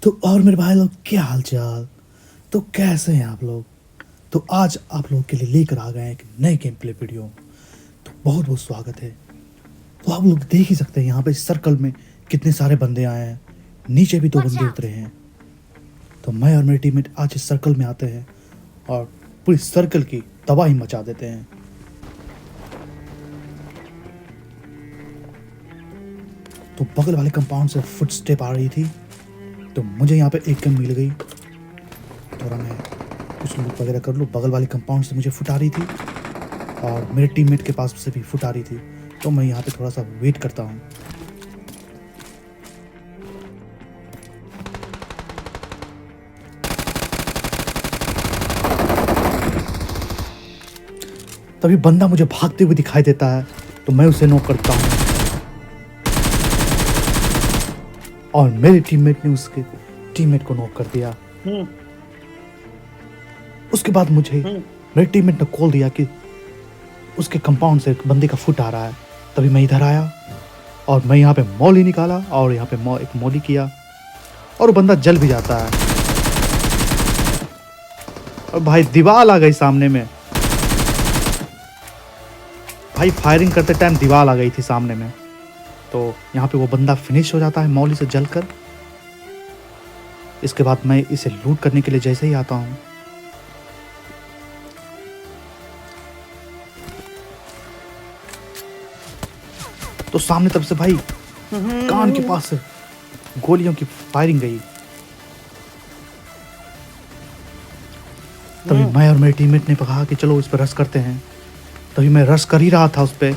तो और मेरे भाई लोग, क्या हाल चाल। तो कैसे हैं आप लोग। तो आज आप लोग के लिए लेकर आ गए हैं एक नए गेम प्ले वीडियो। तो बहुत बहुत स्वागत है। तो आप लोग देख ही सकते हैं यहाँ पे सर्कल में कितने सारे बंदे आए हैं, नीचे भी दो बंदे उतरे हैं। तो मैं और मेरे टीममेट आज इस सर्कल में आते हैं और पूरी सर्कल की तबाही मचा देते हैं। तो बगल वाले कंपाउंड से फुट स्टेप आ रही थी, तो मुझे यहाँ पे एक गन मिल गई। थोड़ा मैं कुछ लूट वगैरह कर लूँ। बगल वाले कंपाउंड से मुझे फुट आ रही थी और मेरे टीममेट के पास से भी फुट आ रही थी। तो मैं यहाँ पे थोड़ा सा वेट करता हूँ। तभी बंदा मुझे भागते हुए दिखाई देता है, तो मैं उसे नॉक करता हूँ और मेरे टीममेट ने उसके टीममेट को नॉक कर दिया। उसके बाद मुझे मेरे टीममेट ने कॉल दिया कि उसके कंपाउंड से एक बंदे का फुट आ रहा है। तभी मैं इधर आया और मैं यहाँ पे मॉली निकाला और यहाँ पे एक मॉली किया और वो बंदा जल भी जाता है। और भाई दीवार आ गई सामने में। भाई फायरिंग करते टाइम दीवार आ गई थी सामने में। तो यहाँ पे वो बंदा फिनिश हो जाता है मॉली से जलकर। इसके बाद मैं इसे लूट करने के लिए जैसे ही आता हूँ, तो सामने तरफ से भाई कान के पास से गोलियों की फायरिंग गई। तभी मैं और मेरे टीममेट ने कहा कि चलो इस पर रश करते हैं। तभी मैं रश कर ही रहा था उस पर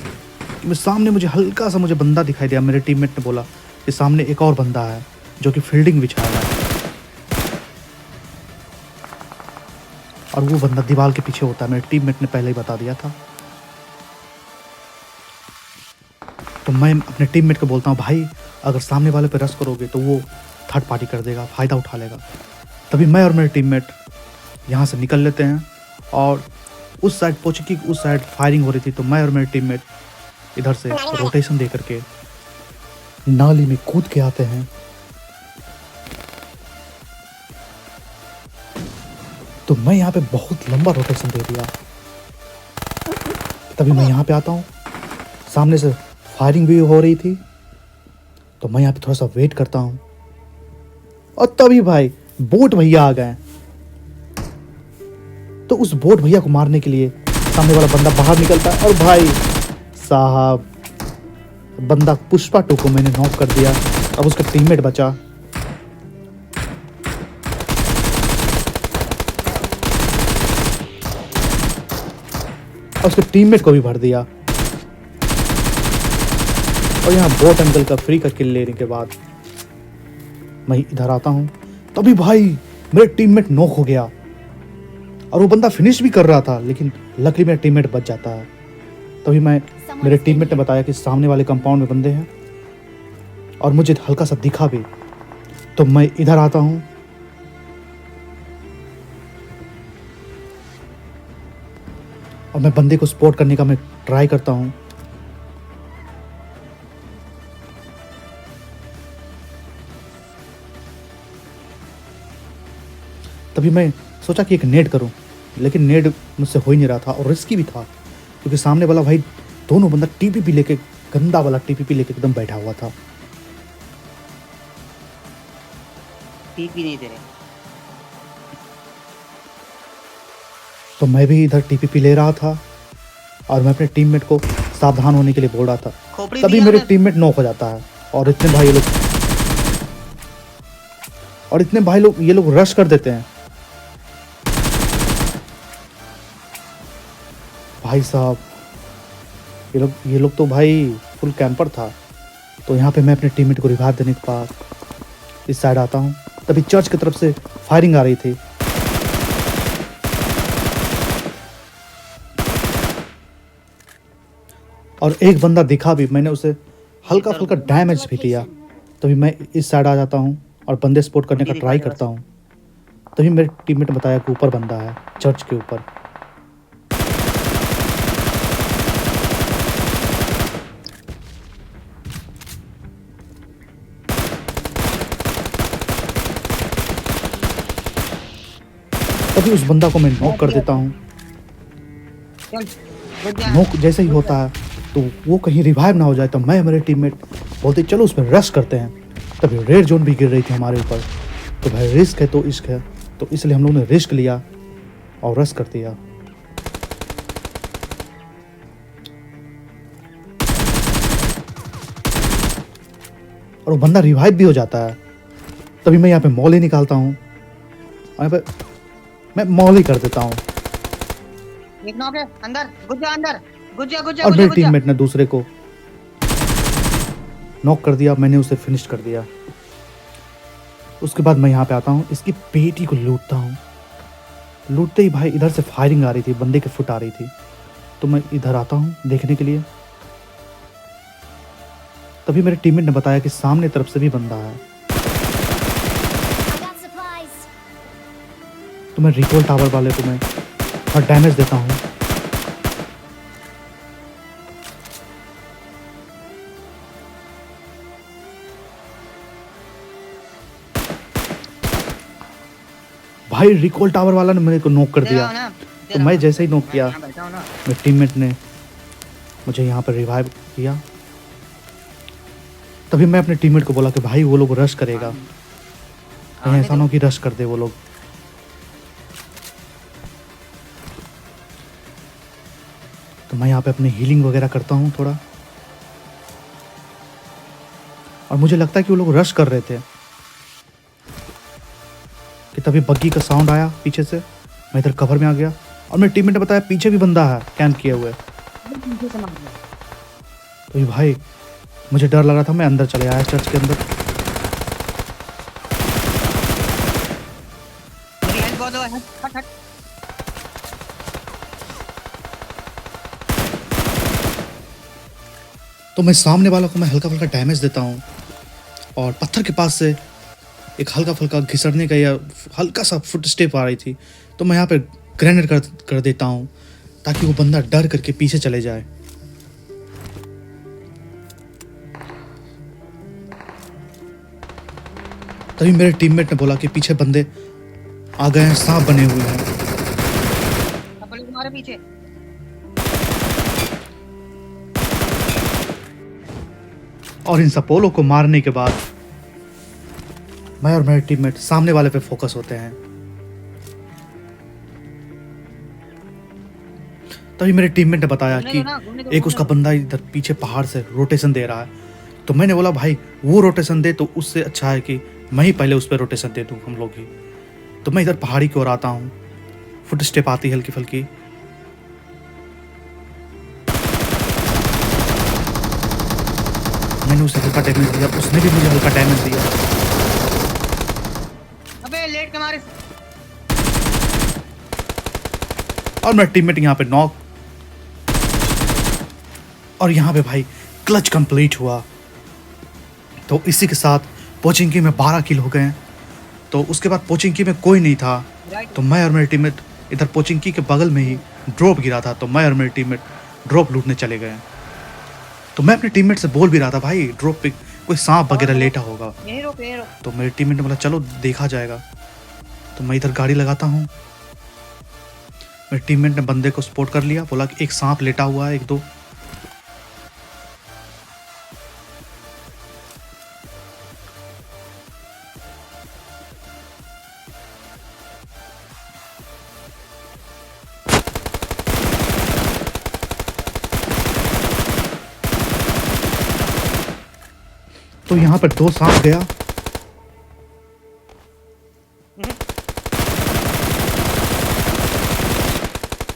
कि सामने मुझे हल्का सा बंदा दिखाई दिया। मेरे टीममेट ने बोला कि सामने एक और बंदा है जो कि फील्डिंग बिछा रहा है और वो बंदा दीवार के पीछे होता है। मेरे टीममेट ने पहले ही बता दिया था। तो मैं अपने टीममेट को बोलता हूँ, भाई अगर सामने वाले पे रश करोगे तो वो थर्ड पार्टी कर देगा, फ़ायदा उठा लेगा। तभी मैं और मेरे टीममेट यहाँ से निकल लेते हैं और उस साइड पहुँचे कि उस साइड फायरिंग हो रही थी। तो मैं और मेरे टीममेट इधर से रोटेशन दे करके नाली में कूद के आते हैं। तो मैं यहाँ पे बहुत लंबा रोटेशन दे दिया। तभी मैं यहाँ पे आता हूँ, सामने से फायरिंग भी हो रही थी। तो मैं यहाँ पे थोड़ा सा वेट करता हूँ और तभी भाई बोट भैया आ गए। तो उस बोट भैया को मारने के लिए सामने वाला बंदा बाहर निकलता है और भाई साहब बंदा पुष्पा 2 को मैंने नॉक कर दिया। अब उसका टीममेट बचा। और उसके टीममेट को भी भर दिया। और यहाँ बोट अंकल का फ्री का किल लेने के बाद मैं इधर आता हूँ। तभी भाई मेरे टीममेट नॉक हो गया और वो बंदा फिनिश भी कर रहा था, लेकिन लकीली मेरा टीममेट बच जाता है। तभी मेरे टीममेट ने बताया कि सामने वाले कंपाउंड में बंदे हैं और मुझे हल्का सा दिखा भी। तो मैं इधर आता हूँ और मैं बंदे को स्पॉट करने का मैं ट्राई करता हूँ। तभी मैं सोचा कि एक नेड करूं, लेकिन नेड मुझसे हो ही नहीं रहा था और रिस्की भी था क्योंकि सामने वाला भाई दोनों बंदा टीपीपी लेके, गंदा वाला टीपीपी लेके एकदम बैठा हुआ था। टीपी नहीं दे रहे। तो मैं भी इधर टीपीपी ले रहा था और मैं अपने टीममेट को सावधान होने के लिए बोल रहा था। तभी मेरे टीममेट नॉक हो जाता है और इतने भाई लोग ये लोग रश कर देते हैं। भाई साहब ये लोग तो भाई फुल कैंपर था। तो यहाँ पे मैं अपने टीममेट को रिवाइव देने के बाद इस साइड आता हूँ। तभी चर्च की तरफ से फायरिंग आ रही थी और एक बंदा दिखा भी, मैंने उसे हल्का फुल्का डैमेज भी दिया। तभी मैं इस साइड आ जाता हूँ और बंदे स्पॉट करने का ट्राई करता हूँ। तभी मेरे टीममेट ने बताया कि ऊपर बंदा है, चर्च के ऊपर। तभी उस बंदा को मैं नॉक कर देता हूँ। चल रुक जा। नॉक जैसे ही होता है तो वो कहीं रिवाइव ना हो जाए, तो मैं हमारे टीममेट बोलते चलो उस पर रश करते हैं। तभी रेड जोन भी गिर रही थी हमारे ऊपर। तो भाई रिस्क है तो इश्क है, तो इसलिए हम लोगों ने रिस्क लिया और रश कर दिया। और वो बंदा रिवाइव भी हो जाता है। तभी मैं यहाँ पे मॉल ही निकालता हूँ, यहाँ पे मैं मॉल ही कर देता हूँ। एक नॉक है अंदर, घुस जा अंदर, घुस जा घुस जा और घुस जा मेरे घुस जा। टीममेट ने दूसरे को नॉक कर दिया, मैंने उसे फिनिश कर दिया। उसके बाद मैं यहाँ पे आता हूँ, इसकी पेटी को लूटता हूँ। लूटते ही भाई इधर से फायरिंग आ रही थी, बंदे की फुट आ रही थी, तो मैं इधर आता हूँ देखने के लिए। तभी मेरे टीममेट ने बताया कि सामने तरफ से भी बंदा है। I got supplies. तो मैं रिकॉल टावर वाले को मैं और डैमेज देता हूँ। भाई रिकॉल टावर वाला ने मेरे को नॉक कर दे दिया। रहा हूं ना, दे तो रहा मैं हूं। जैसे ही नॉक मैं किया, यहाँ बैठा हूं ना। मेरे टीममेट ने मुझे यहाँ पर रिवाइव किया। तभी मैं अपने टीममेट को बोला कि भाई वो लोग रश करेगा, कहीं आने ऐसा ना दो। हो कि रश कर दे वो लोग। तो मैं यहाँ पे अपनी हीलिंग वगैरह करता हूँ थोड़ा। और मुझे लगता है कि वो लोग रश कर रहे थे कि तभी बग्गी का साउंड आया पीछे से। मैं इधर कवर में आ गया और मेरे टीममेट ने बताया पीछे भी बंदा है कैंप किए हुए। पीछे से मार दिया। तो ये भाई मुझे डर लग रहा था, मैं अंदर चले आया चर्च के अंदर। मेरी हेल्थ बहुत है, हट हट। तो मैं सामने वाला को मैं हल्का फुल्का डैमेज देता हूँ और पत्थर के पास से एक हल्का फुल्का घिसड़ने का या हल्का सा फुट स्टेप आ रही थी, तो मैं यहाँ पे ग्रेनेड कर देता हूँ ताकि वो बंदा डर करके पीछे चले जाए। तभी मेरे टीममेट ने बोला कि पीछे बंदे आ गए हैं, सांप बने हुए हैं। सब लोग तुम्हारे पीछे। और इन सपोलों को मारने के बाद मैं और मेरे टीममेट सामने वाले पे फोकस होते हैं। तभी मेरे टीममेट ने बताया घूमने कि दो ना, घूमने दो, एक घूमने उसका दो। बंदा इधर पीछे पहाड़ से रोटेशन दे रहा है। तो मैंने बोला भाई वो रोटेशन दे तो उससे अच्छा है कि मैं ही पहले उस पर रोटेशन दे दूं हम लोग ही। तो मैं इधर पहाड़ी की ओर आता हूँ, फुट स्टेप आती हल्की फुल्की। मैंने उसे हल्का डैमेज दिया, उसने भी मुझे हल्का डैमेज दिया। अबे लेट के मारे। और मेरा टीममेट यहाँ पे नॉक। और यहाँ पे भाई क्लच कंप्लीट हुआ। तो इसी के साथ पोचिंकी में 12 किल हो गए। तो उसके बाद पोचिंकी में कोई नहीं था, तो मैं और मेरे टीममेट इधर पोचिंकी के बगल में ही ड्रॉप गिरा था, तो मैं और मेरे टीममेट ड्रॉप लूटने चले गए। तो मैं अपने टीममेट से बोल भी रहा था भाई ड्रॉप पे कोई सांप वगैरह लेटा होगा। यहीं रोक यहीं रोक। तो मेरे टीममेट ने बोला चलो देखा जाएगा। तो मैं इधर गाड़ी लगाता हूँ। मेरे टीममेट ने बंदे को स्पॉट कर लिया, बोला कि एक सांप लेटा हुआ है, एक दो। तो यहाँ पर 2 सांप गया।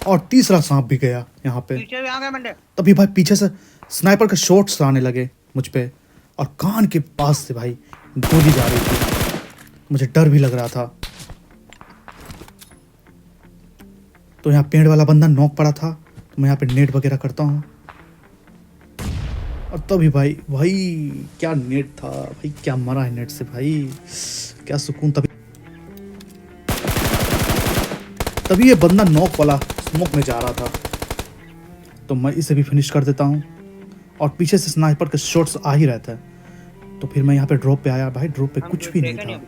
और तीसरा सांप भी गया यहाँ पे। पीछे भी आ गए बंदे। तभी भाई पीछे से स्नाइपर के शॉट्स आने लगे मुझ पे और कान के पास से भाई गोली जा रही थी। मुझे डर भी लग रहा था। तो यहाँ पेड़ वाला बंदा नॉक पड़ा था, तो मैं यहाँ पे नेट वगैरह करता हूँ। और तभी भाई भाई क्या नेट था भाई, क्या मरा है नेट से भाई, क्या सुकून। तभी ये बंदा नॉक वाला स्मोक में जा रहा था, तो मैं इसे भी फिनिश कर देता हूँ। और पीछे से स्नाइपर के शॉट्स आ ही रहता है। तो फिर मैं यहाँ पे ड्रॉप पे आया। भाई ड्रॉप पे कुछ भी नहीं था,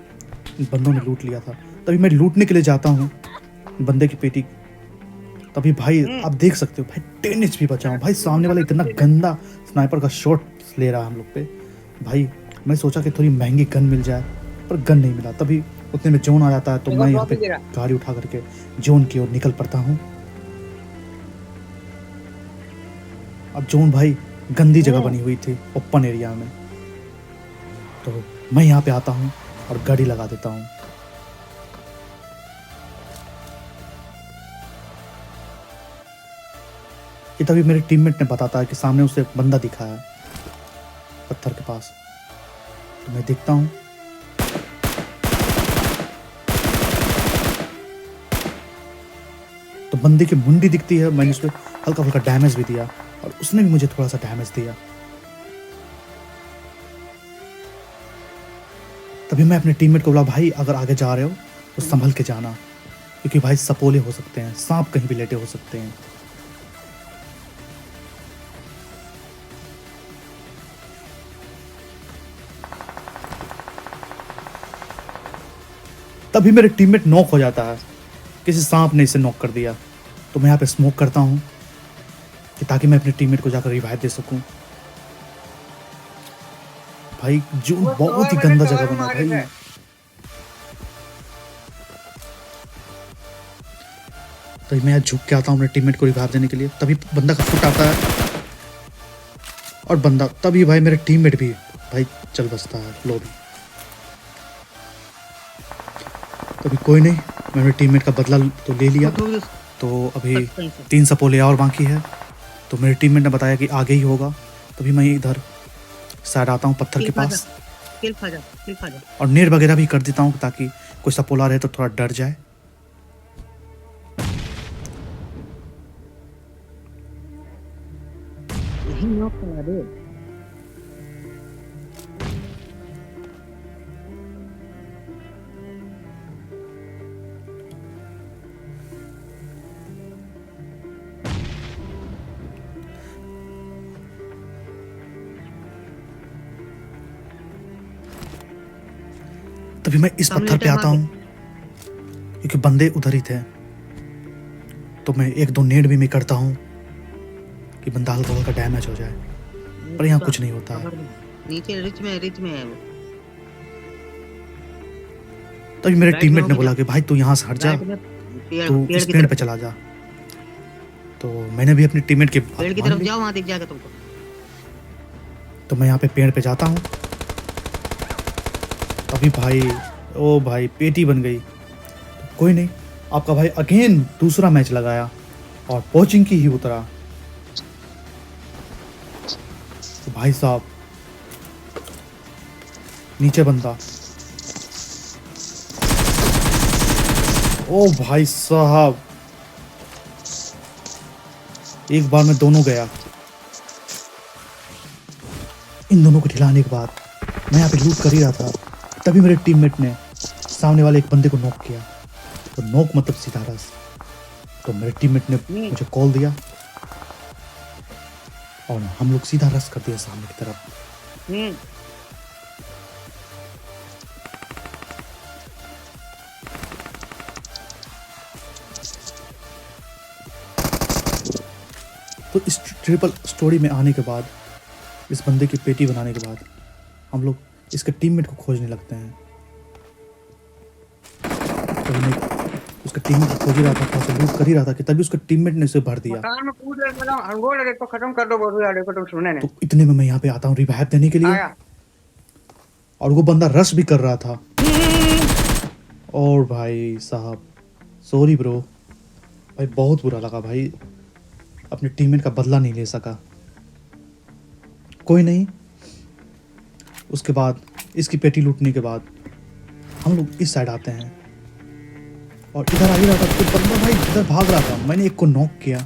इन बंदों ने लूट लिया था। तभी मैं लूटने के लिए जाता हूँ, बंदे की पेटी। तभी भाई आप देख सकते हो भाई 10 HP बचा हूँ भाई। सामने वाला इतना गंदा स्नाइपर का शॉट ले रहा है हम लोग पे भाई। मैं सोचा कि थोड़ी महंगी गन मिल जाए, पर गन नहीं मिला। तभी उतने में जोन आ जाता है, तो देखो मैं यहाँ ड्रॉप पे ही दे रहा। गाड़ी उठा करके जोन की ओर निकल पड़ता हूँ। अब जोन भाई गंदी जगह बनी हुई थी ओपन एरिया में, तो मैं यहाँ पे आता हूँ और गाड़ी लगा देता हूँ। ये तभी मेरे टीममेट ने बताता है कि सामने उसे एक बंदा दिखा है पत्थर के पास। तो मैं देखता हूँ, तो बंदे की मुंडी दिखती है। मैंने उसको हल्का हल्का डैमेज भी दिया और उसने भी मुझे थोड़ा सा डैमेज दिया। तभी मैं अपने टीममेट को बोला, भाई अगर आगे जा रहे हो तो संभल के जाना, क्योंकि भाई सपोले हो सकते हैं, सांप कहीं भी लेटे हो सकते हैं। तभी मेरे टीममेट नॉक हो जाता है, किसी सांप ने इसे नॉक कर दिया। तो मैं यहाँ पे स्मोक करता हूँ कि ताकि मैं अपने टीममेट को जाकर रिवाइव दे सकूं। भाई जो बहुत ही गंदा जगह बना भाई। तभी मैं यहाँ झुक के आता हूँ अपने टीममेट को रिवाइव देने के लिए। तभी बंदा का फुट आता है और बंदा, तभी भाई मेरे टीममेट भी भाई चल बसता है लॉबी। तभी कोई नहीं, मैं अपने टीममेट का बदला तो ले लिया। तो अभी 3 सपोले और बाकी है। तो मेरे टीममेट ने बताया कि आगे ही होगा। तभी मैं इधर साइड आता हूँ पत्थर के पास और नेट वगैरह भी कर देता हूँ ताकि कोई सपोला रहे तो थोड़ा डर जाए। यही नॉक करा दे। तभी मैं इस पत्थर पे आता हूँ क्योंकि बंदे उधर ही थे। तो मैं 1-2 नेट भी मैं करता हूँ कि बंदा हल्का हल्का डैमेज हो जाए, पर यहाँ कुछ नहीं होता है। नीचे रिच में है वो। तभी मेरे राइट में टीममेट ने होगी बोला कि भाई तू यहाँ से हट जा, राइट में तू पेड़ इस की पेड़ तरफ पे चला जा। तो मैंने भी अपने टीममेट की बात पेड़ की मान तरफ ली। जाओ, वहां दिख जाएगा तुमको। तो मैं यहाँ पे पेड़ पे जाता हूँ। तभी भाई ओ भाई पेटी बन गई। तो कोई नहीं, आपका भाई अगेन दूसरा मैच लगाया और पोचिंग की ही उतरा। तो भाई साहब नीचे बंदा, ओ भाई साहब एक बार में दोनों गया। इन दोनों को खिलाने के बाद मैं यहाँ पे लूट कर ही रहा था। तभी मेरे टीममेट ने सामने वाले एक बंदे को नॉक किया। तो नॉक मतलब सीधा रस। तो मेरे टीममेट ने मुझे कॉल दिया और हम लोग सीधा रस कर दिया सामने की तरफ। तो इस ट्रिपल स्टोरी में आने के बाद, इस बंदे की पेटी बनाने के बाद, हम लोग इसके टीममेट को खोजने लगते हैं। तो मैं उसका टीममेट को खोज ही रहा था, थोड़ा सा लूट कर ही रहा था कि तभी उसका टीममेट ने उसे भर दिया। मकान में कूद रहे थे, अंगोल देखो खत्म कर दो बोल यार, देखो तुम सुने तो इतने में मैं यहाँ पे आता हूँ रिवाइव देने के लिए आया। और वो बंदा रश भी कर रहा था। और भाई साहब सॉरी ब्रो, भाई बहुत बुरा लगा भाई, अपने टीममेट का बदला नहीं ले सका। कोई नहीं, उसके बाद इसकी पेटी लूटने के बाद हम लोग इस साइड आते हैं और इधर आ ही रहा था तो बंदा भाई इधर भाग रहा था। मैंने एक को नॉक किया,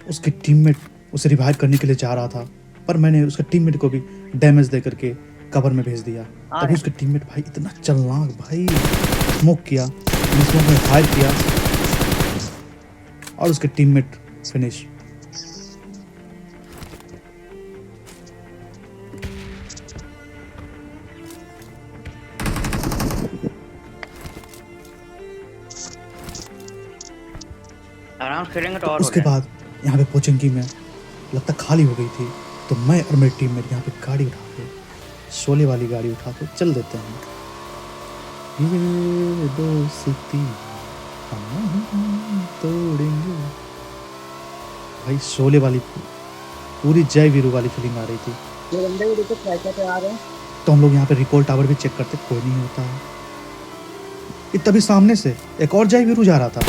उसके टीममेट उसे रिवाइव करने के लिए जा रहा था, पर मैंने उसके टीममेट को भी डैमेज दे करके कवर में भेज दिया। तभी उसके टीममेट भाई इतना चालाक भाई, स्मोक किया, स्मोक में फायर किया और उसके टीममेट फिनिश। आराम से खेलेंगे तो तो और हो उसके जाए। बाद यहाँ पे पोचंकी में लगता खाली हो गई थी, तो मैं और मेरी टीम मेट यहाँ पे गाड़ी उठा के, शोले वाली गाड़ी उठा के चल देते हैं। ये दोस्ती हम तोड़ेंगे। भाई शोले वाली पूरी जय वीरू वाली फीलिंग आ रही थी। ये बंदे भी देखो कैसे पे आ रहे हैं। तो हम लोग यहाँ पे रिकॉल टावर भी चेक करते, कोई नहीं होता है। ये तभी सामने से एक और जय वीरू जा रहा था।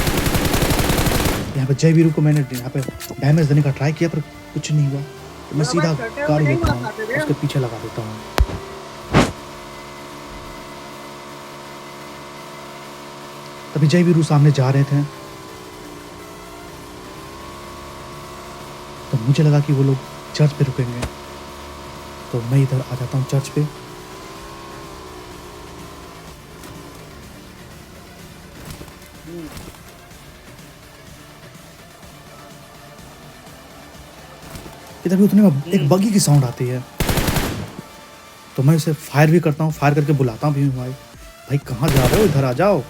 यहाँ पे जय वीरू को मैंने यहाँ पे डैमेज देने का ट्राई किया, पर कुछ नहीं हुआ। तो मैं सीधा गाड़ी लेता हूँ, उसके पीछे लगा देता हूँ। तभी जय वीरू सामने जा रहे थे, तो मुझे लगा कि वो लोग चर्च पे रुकेंगे, तो मैं इधर आ जाता हूँ चर्च पे। कि तभी उतने में एक बगी की साउंड आती है, तो मैं उसे फायर भी करता हूँ, फायर करके बुलाता भी हूँ, भाई भाई कहाँ जा रहे हो, इधर आ जाओ,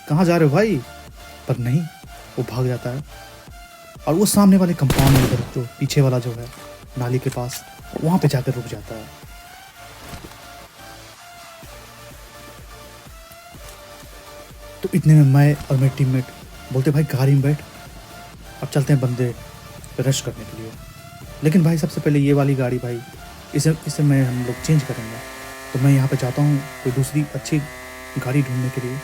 कहाँ जा रहे हो भाई। पर नहीं, वो भाग जाता है और वो सामने वाले कंपाउंड में उधर जो पीछे वाला जो है नाली के पास, वहाँ पे जाकर रुक जाता है। तो इतने में मैं और मेरे टीममेट बोलते भाई गाड़ी में बैठ, अब चलते हैं बंदे पे रश करने के लिए। लेकिन भाई सबसे पहले ये वाली गाड़ी भाई, इसे मैं हम लोग चेंज करेंगे। तो मैं यहाँ पे जाता हूँ कोई दूसरी अच्छी गाड़ी ढूंढने के लिए।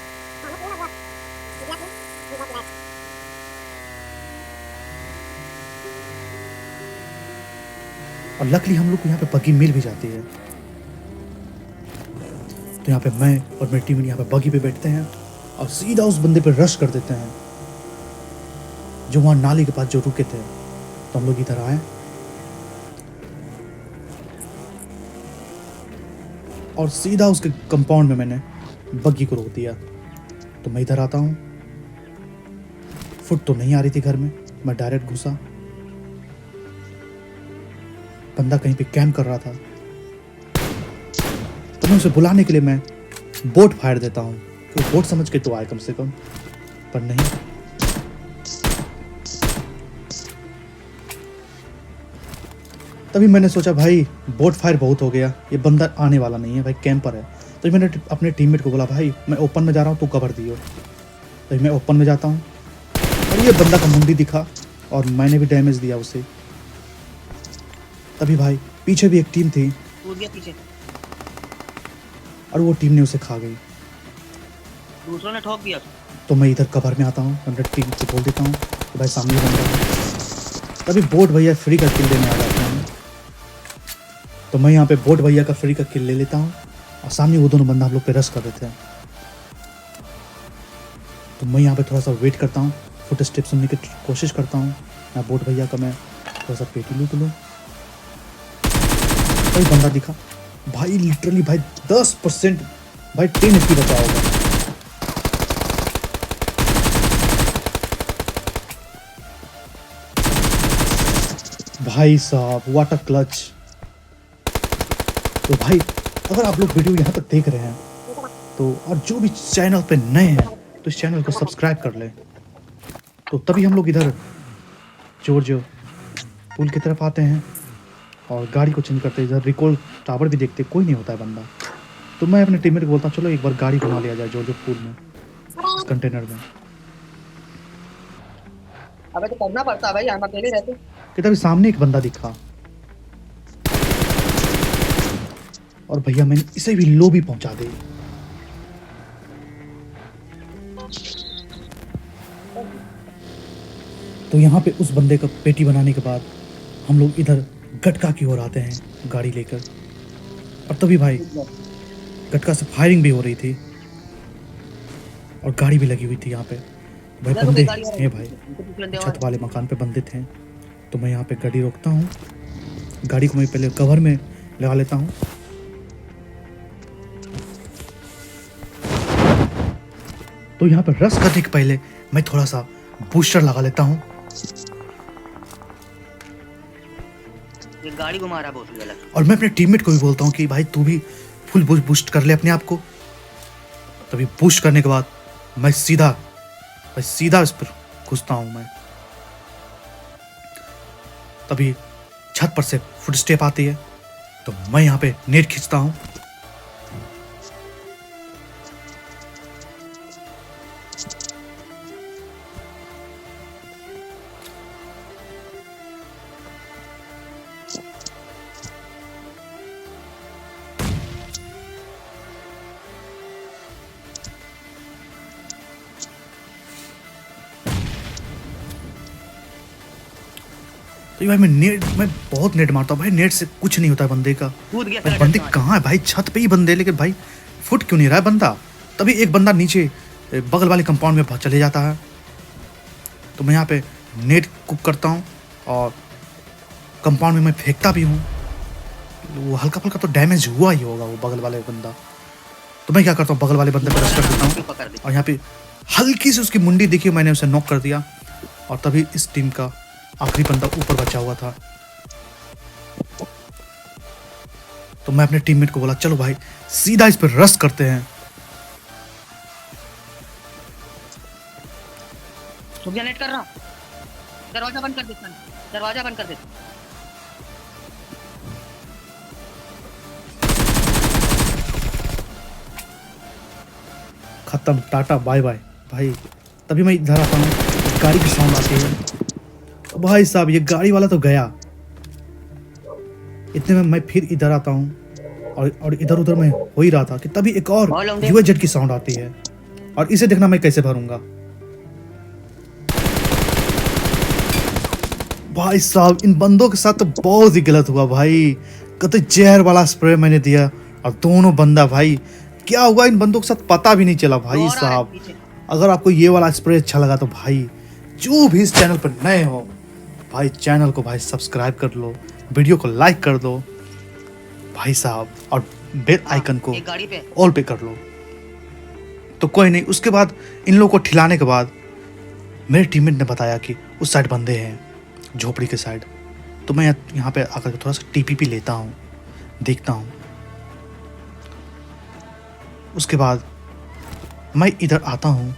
और लकली हम लोग को यहाँ पे बगी मिल भी जाती है। तो यहाँ पे मैं और मेरी टीम यहाँ पे बगी पे बैठते हैं और सीधा उस बंदे पे रश कर देते हैं जो वहाँ नाली के पास जो रुके थे। तो हम लोग इधर आए और सीधा उसके कंपाउंड में मैंने बग्गी को रोक दिया। तो मैं इधर आता हूँ, फुट तो नहीं आ रही थी घर में, मैं डायरेक्ट घुसा। बंदा कहीं पे कैंप कर रहा था, तो मैं उसे बुलाने के लिए मैं बोट फायर देता हूँ कि वो बोट समझ के तो आए कम से कम, पर नहीं। तभी मैंने सोचा भाई बोट फायर बहुत हो गया, ये बंदा आने वाला नहीं है भाई, कैंपर है। तो मैंने अपने टीममेट को बोला भाई मैं ओपन में जा रहा हूँ, तू कवर दियो। तो मैं ओपन में जाता हूँ और ये बंदा का मुंडी दिखा और मैंने भी डैमेज दिया उसे। तभी भाई पीछे भी एक टीम थी कूद गया पीछे, और वो टीम ने उसे खा गई। दूसरों ने ठोक दिया। तो मैं इधर कवर में आता हूँ, 100 टीम को बोल देता हूँ कि भाई सामने बंदा है। तभी बोट भैया फ्री का किल लेने आ जाते हैं। तो मैं यहाँ पे बोट भैया का फ्री का किल ले लेता हूँ और सामने वो दोनों बंदा हम लोग पे रश कर देते हैं। तो मैं यहाँ पे थोड़ा सा वेट करता हूँ, फुट स्टेप सुनने की कोशिश करता हूँ। मैं बोट भैया का मैं थोड़ा सा पेटी लूट लूँ। कोई बंदा दिखा भाई, लिटरली भाई 10% भाई 10 HP बचा होगा। भाई साहब व्हाट अ क्लच। तो भाई अगर आप लोग वीडियो यहाँ तक देख रहे हैं तो, और जो भी चैनल पे नए हैं तो इस चैनल को सब्सक्राइब कर लें। तो तभी हम लोग इधर जॉर्ज पुल की तरफ आते हैं और गाड़ी को चेंज करते हैं। इधर रिकॉल टावर भी देखते, कोई नहीं होता है बंदा। तो मैं अपने टीममेट को बोलता हूँ चलो एक बार गाड़ी घुमा लिया जाए जॉर्ज पुल में, इस कंटेनर में। अबे तो करना पड़ता है भाई, हम अकेले रहते। कि तभी सामने एक बंदा दिखा और भैया मैंने इसे भी लो भी पहुंचा दी। तो यहाँ पे उस बंदे का पेटी बनाने के बाद हम लोग इधर गटका की ओर आते हैं गाड़ी लेकर। और तभी भाई गटका से फायरिंग भी हो रही थी और गाड़ी भी लगी हुई थी यहाँ पे। भाई बंदे हैं भाई, छत वाले मकान पे बंदे थे। तो मैं यहाँ पे गाड़ी रोकता हूँ, गाड़ी को मैं पहले कवर में लगा लेता हूँ। तो यहाँ पे रस करने के पहले मैं थोड़ा सा बूस्टर लगा लेता हूँ। ये गाड़ी घुमा रहा बहुत गलत। और मैं अपने टीममेट को भी बोलता हूँ कि भाई तू भी फुल बूस्ट कर ले अपने आप को। तभी बूस्ट करने के बाद मैं सीधा इस पर घुसता हूँ मैं तभी छत पर से फुटस्टेप आती है, तो मैं यहाँ पे नेट खींचता हूँ। तो भाई मैं बहुत नेट मारता हूँ भाई, नेट से कुछ नहीं होता है बंदे का। कूद गया भाई बंदे कहाँ है भाई, छत पे ही बंदे, लेकिन भाई फुट क्यों नहीं रहा है बंदा। तभी एक बंदा नीचे बगल वाले कंपाउंड में चले जाता है, तो मैं यहाँ पे नेट कुक करता हूँ और कंपाउंड में मैं फेंकता भी हूँ। वो हल्का फुल्का तो डैमेज हुआ ही होगा वो बगल वाले बंदा, तो मैं क्या करता हूँ बगल वाले बंदे पर रश कर देता हूँ और यहाँ पे हल्की सी उसकी मुंडी दिखी, मैंने उसे नॉक कर दिया। और तभी इस टीम का आखिरी बंदा ऊपर बचा हुआ था, तो मैं अपने टीममेट को बोला चलो भाई सीधा इस पर रश करते हैं। नेट कर रहा हूँ, दरवाजा बंद कर देता, दरवाजा बंद कर देता। खत्म, टाटा बाय बाय भाई। तभी मैं इधर आता हूँ, गाड़ी की साउंड आती है, भाई साहब ये गाड़ी वाला तो गया। इतने में मैं फिर इधर आता हूँ और इधर उधर मैं हो ही रहा था कि तभी एक और यूएजेट की साउंड आती है, और इसे देखना मैं कैसे भरूंगा। भाई साहब इन बंदों के साथ तो बहुत ही गलत हुआ भाई, कतई जहर वाला स्प्रे मैंने दिया और दोनों बंदा भाई क्या हुआ इन बंदों के साथ पता भी नहीं चला। भाई साहब अगर आपको ये वाला स्प्रे अच्छा लगा तो भाई जो भी इस चैनल पर नए हो भाई चैनल को भाई सब्सक्राइब कर लो, वीडियो को लाइक कर दो भाई साहब, और बेल आइकन को ऑल पे कर लो। तो कोई नहीं, उसके बाद इन लोगों को ठिलाने के बाद मेरे टीममेट ने बताया कि उस साइड बंदे हैं, झोपड़ी के साइड। तो मैं यहाँ पे आकर थोड़ा सा टीपीपी लेता हूँ, देखता हूँ। उसके बाद मैं इधर आता हूँ,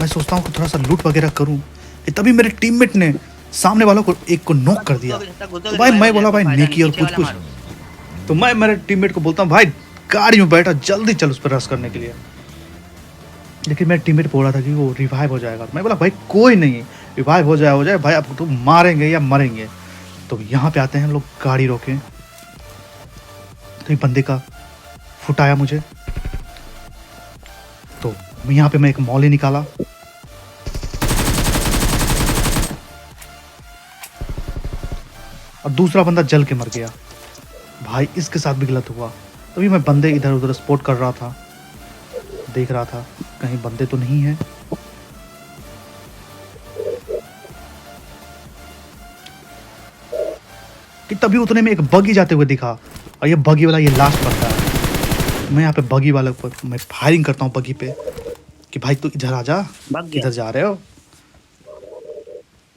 मैं सोचता हूँ कि थोड़ा सा लूट वगैरह करूँ, तभी मेरे टीममेट ने सामने वालों को एक को नॉक कर दिया। तो भाई मैं बोला भाई नेकी और कुछ कुछ, तो मैं मेरे टीममेट को बोलता हूँ भाई गाड़ी में बैठा जल्दी चल उस पर रश करने के लिए। लेकिन मेरे टीममेट बोल रहा था कि वो रिवाइव हो जाएगा। मैं बोला भाई कोई नहीं, रिवाइव हो जाए भाई, अब तो मारेंगे या मरेंगे। तो यहाँ पे आते हैं हम लोग, गाड़ी रोके, तो एक बंदे का फुट आया मुझे, तो यहाँ पे मैं एक मौली निकाला, और दूसरा बंदा जल के मर गया। भाई इसके साथ भी गलत हुआ। तभी मैं बंदे इधर उधर स्पॉट कर रहा था, देख रहा था कहीं बंदे तो नहीं है। कि तभी उतने में एक बगी जाते हुए दिखा, और ये बगी वाला ये लास्ट बंदा है। मैं यहाँ पे बगी वाले पर मैं फायरिंग करता हूँ बगी पे कि भाई तू इधर आ जा, इधर जा रहे हो।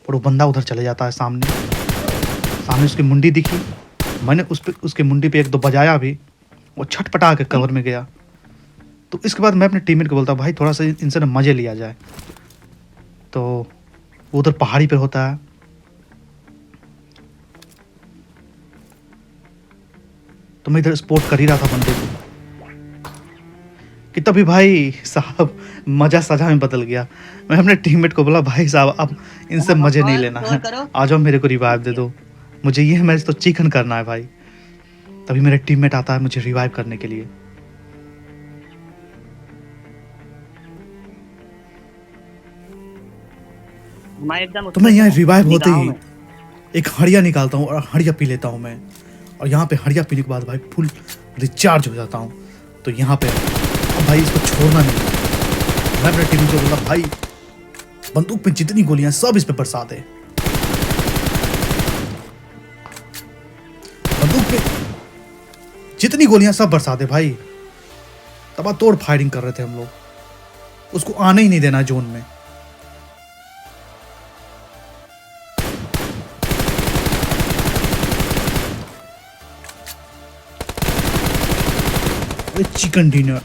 और वो बंदा उधर चले जाता है, सामने उसकी मुंडी दिखी, मैंने उसके मुंडी पे एक दो बजाया भी, वो छटपटा के कवर में गया। तो इसके बाद मैं अपने टीममेट को बोलता भाई थोड़ा सा इनसे ना मजे लिया जाए। तो वो उधर पहाड़ी पे होता है, तो मैं इधर स्पोर्ट कर ही रहा था बंदे को कि तभी भाई साहब मजा सजा में बदल गया। मैं अपने टीममेट को बोला भाई साहब अब इनसे मजे नहीं लेना है, आ जाओ मेरे को रिवाइव दे दो, मुझे ये मैच तो चिकन करना है भाई। तभी मेरा टीममेट आता है मुझे रिवाइव करने के लिए। तो मैं यहाँ रिवाइव होते ही एक हड़िया निकालता हूँ और हड़िया पी लेता हूँ मैं, और यहाँ पे हड़िया पीने के बाद भाई फुल रिचार्ज हो जाता हूँ। तो यहाँ पे अब भाई इसको छोड़ना नहीं। मैं अपने टीम को बोला भाई बंदूक पे जितनी गोलियां सब इस पे बरसा दे, बंदूक पे जितनी गोलियां सब बरसा दे भाई। तब तोड़ फायरिंग कर रहे थे हम लोग, उसको आने ही नहीं देना जोन में। Chicken dinner